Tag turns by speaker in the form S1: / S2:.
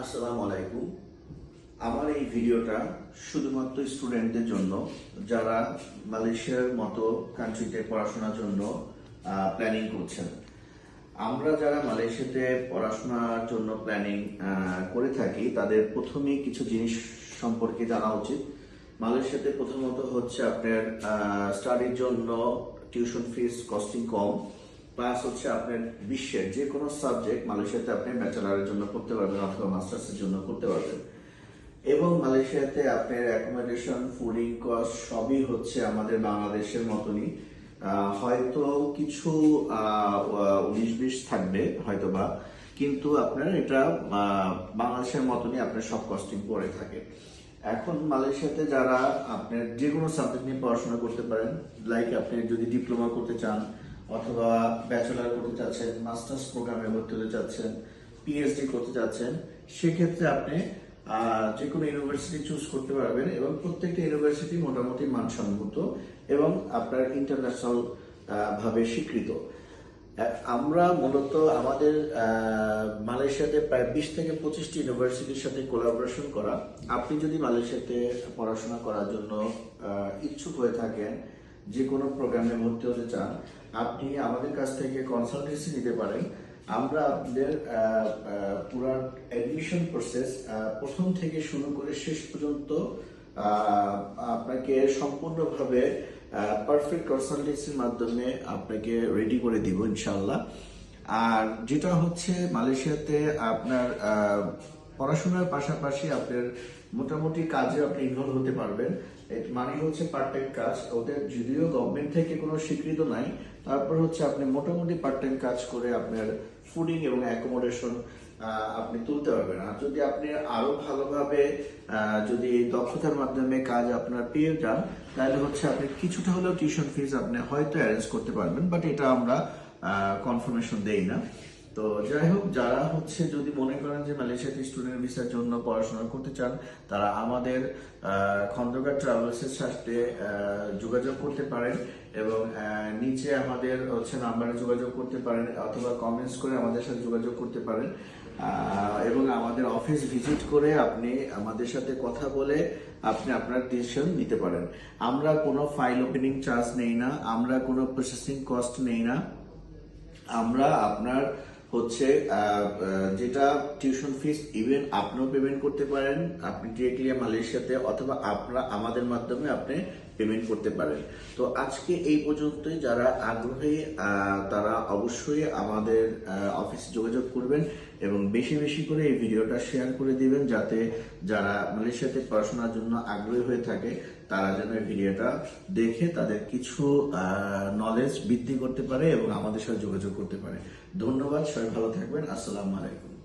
S1: আসসালামু আলাইকুম। আমার এই ভিডিওটা শুধুমাত্র স্টুডেন্টদের জন্য যারা মালয়েশিয়ার মতো কান্ট্রিতে পড়াশোনার জন্য প্ল্যানিং করছেন। আমরা যারা মালয়েশিয়াতে পড়াশোনার জন্য প্ল্যানিং করে থাকি তাদের প্রথমেই কিছু জিনিস সম্পর্কে জানা উচিত। মালয়েশিয়াতে প্রথমত হচ্ছে আপনার স্টাডির জন্য টিউশন ফিস কস্টিং কম, প্লাস হচ্ছে আপনার বিশ্বের যে কোনো সাবজেক্ট মালয়েশিয়াতে আপনি ব্যাচেলারের জন্য করতে পারবেন অথবা মাস্টার্সের জন্য করতে পারবেন। এবং মালয়েশিয়াতে আপনার অ্যাকোমোডেশন ফুডিং কস্ট সবই হচ্ছে আমাদের বাংলাদেশের মতনই, হয়তো কিছু 19-20 থাকবে হয়তোবা, কিন্তু আপনার এটা বাংলাদেশের মতনই আপনার সব কস্টিং পড়ে থাকে। এখন মালয়েশিয়াতে যারা আপনার যে কোনো সাবজেক্ট নিয়ে পড়াশোনা করতে পারেন, লাইক আপনি যদি ডিপ্লোমা করতে চান অথবা ব্যাচেলার করতে চাচ্ছেন, মাস্টার্স প্রোগ্রামে ভর্তি হতে চাচ্ছেন, পিএইচডি করতে চাচ্ছেন, সেক্ষেত্রে আপনি যে কোনো ইউনিভার্সিটি চুজ করতে পারবেন এবং প্রত্যেকটা ইউনিভার্সিটি মোটামুটি মানসম্মত এবং আপনার ইন্টারন্যাশনাল ভাবে স্বীকৃত। আমরা মূলত আমাদের মালয়েশিয়াতে প্রায় 20 থেকে 25টি ইউনিভার্সিটির সাথে কোলাবোরেশন করা। আপনি যদি মালয়েশিয়াতে পড়াশোনা করার জন্য ইচ্ছুক হয়ে থাকেন, যে কোনো প্রোগ্রামে ভর্তি হতে চান, আপনি আমাদের কাছ থেকে কনসালটেন্সি নিতে পারেন। আমরা আপনাদের পুরো অ্যাডমিশন প্রসেস প্রথম থেকে শুরু করে শেষ পর্যন্ত আপনাকে সম্পূর্ণভাবে পারফেক্ট কনসালটেন্সির মাধ্যমে আপনাকে রেডি করে দিব ইনশাল্লাহ। আর যেটা হচ্ছে মালয়েশিয়াতে আপনার পড়াশোনার পাশাপাশি আপনার মোটামুটি কাজে আপনি ইনভলভ হতে পারবেন। মানে হচ্ছে পার্ট টাইম কাজ, ওদের যদিও গভর্নমেন্ট থেকে কোনো স্বীকৃত নাই, তারপর হচ্ছে আপনি মোটামুটি পার্ট টাইম কাজ করে আপনার ফুডিং এবং অ্যাকোমোডেশন আপনি তুলতে পারবেন। আর যদি আপনি আরো ভালোভাবে যদি দক্ষতার মাধ্যমে কাজ আপনার পেয়ে যান, তাহলে হচ্ছে আপনি কিছুটা হলেও টিউশন ফিস আপনি হয়তো অ্যারেঞ্জ করতে পারবেন, বাট এটা আমরা কনফার্মেশন দেই না। তো যাই হোক, যারা হচ্ছে যদি মনে করেন যে মালয়েশিয়াতে স্টুডেন্ট ভিসার জন্য পড়াশোনা করতে চান, তারা আমাদের খন্দকার ট্রাভেলসের সাথে যোগাযোগ করতে পারেন এবং নিচে আমাদের হচ্ছে নাম্বারে যোগাযোগ করতে পারেন অথবা কমেন্টস করে আমাদের সাথে যোগাযোগ করতে পারেন এবং আমাদের অফিস ভিজিট করে আপনি আমাদের সাথে কথা বলে আপনি আপনার ডিসিশন নিতে পারেন। আমরা কোনো ফাইল ওপেনিং চার্জ নেই না, আমরা কোনো প্রসেসিং কস্ট নেই না। আমরা আপনার হচ্ছে যেটা টিউশন ফিস ইভেন আপনিও পেমেন্ট করতে পারেন, আপনি ডিরেক্টলি মালয়েশিয়াতে, অথবা আপনারা আমাদের মাধ্যমে আপনি পেমেন্ট করতে পারেন। তো আজকে এই পর্যন্তই। যারা আগ্রহী তারা অবশ্যই আমাদের অফিসে যোগাযোগ করবেন এবং বেশি বেশি করে এই ভিডিওটা শেয়ার করে দিবেন, যাতে যারা মালয়েশিয়াতে পড়াশোনার জন্য আগ্রহী হয়ে থাকে তারা যেন এই ভিডিওটা দেখে তাদের কিছু নলেজ বৃদ্ধি করতে পারে এবং আমাদের সাথে যোগাযোগ করতে পারে। ধন্যবাদ, সবাই ভালো থাকবেন। আসসালামু আলাইকুম।